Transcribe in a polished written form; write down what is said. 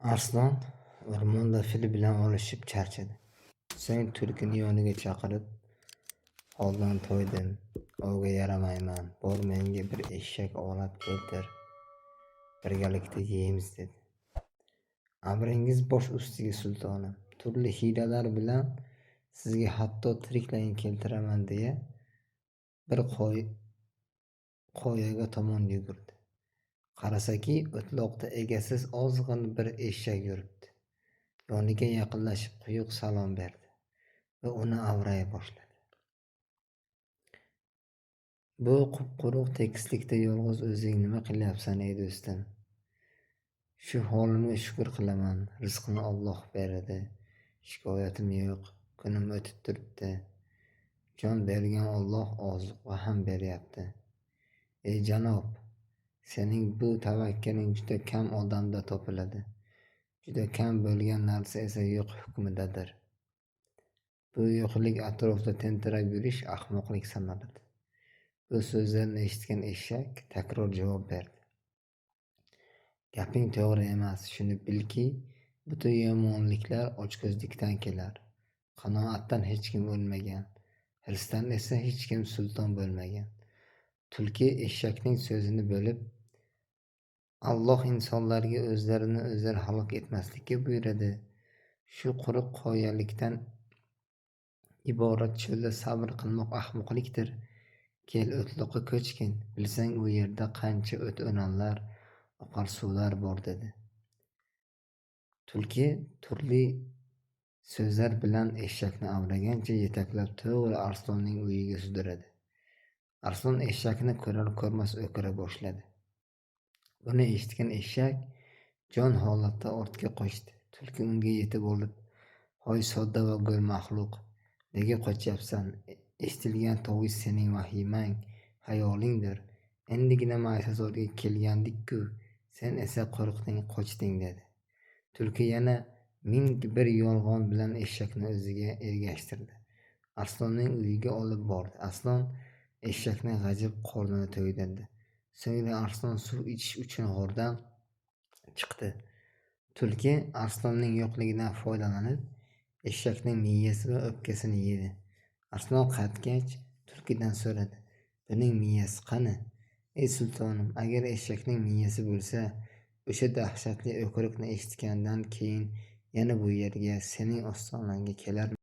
Arslon o'rmonda fil bilan olishib charchadi. So'ng tulkini yoniga chaqirib, holdan to'ydim, ovga yaramayman, bor menga bir eshak olib keltir, birgalikda yeymiz dedi. Amringiz bosh ustiga sultonim, turli hiylalar bilan sizga hatto tiriklayin keltiraman deya bir qoyaga tomon yugurdi. Qarasaki, o'tloqda egasiz ozg'in bir eshak yuribdi. Yoniga yaqinlashib quyuq salom berdi va uni avraya boshladi. Bu quruq tekislikda yolg'iz o'zing nima qilyapsan ey do'stim? Shu holimga shukr qilaman, rizqni Alloh beradi, shikoyatim yo'q, kunim o'tib turibdi. Jon bergan Alloh ozuqa ham beryapti. Ey janob, sening bu tavakkuling juda kam odamda topiladi. Juda kam bo'lgan narsa esa yo'q hukmidadir. Bu yo'qlik atrofda tentirab yurish ahmoqlik sanaladi. Bu so'zlarni eshitgan eshak takror javob berdi. Gaping to'g'ri emas, shuni bilki, butun yomonliklar ochko'zlikdan kelar. Qanoatdan hech kim o'lmagan, hirsdan esa hech kim sulton bo'lmagan. Tulki eshakning so'zini bo'lib, Alloh insonlarga o'zlari halok etmaslikka buyuradi. Shu quruq qoyalikdan iborat cho'lda sabr qilmoq ahmoqlikdir. Kel o'tloqqa ko'chgin, bilsang u yerda qancha o't-o'lanlar, oqar suvlar bor dedi. Tulki turli so'zlar bilan eshakni avragancha yetaklab to'g'ri Arslonning uyiga sudradi. Arslon eshakni ko'rar ko'rmas o'kira boshladi. Buni eshitgan eshak jon holatda ortga qochdi. Tulki unga yetib olib, "Hoy sodda va go'l maxluq, nega qochyapsan? Eshitilgan tovush sening vahimang, xayolingdir. Endigina maysazorga kelgandik-ku, sen esa qo'rqding, qochding" dedi. Tulki yana ming bir yolg'on bilan eshakni o'ziga ergashtirdi. Arslonning uyiga olib bordi. Arslon eshakning g'ajib qornini to'ydirdi. So'ngra Arslon suv ichish uchun g'ordan chiqdi. Tulki Arslonning yo'qligidan foydalanib, eshakning miyasi va o'pkasini yedi. Arslon qaytgach, tulkidan so'radi: "Buning miyasi qani?" "Ey sultonim, agar eshakning miyasi bo'lsa, o'sha dahshatli o'kirikni eshitgandan keyin yana bu yerga, sening ostonangga kelarmidim?"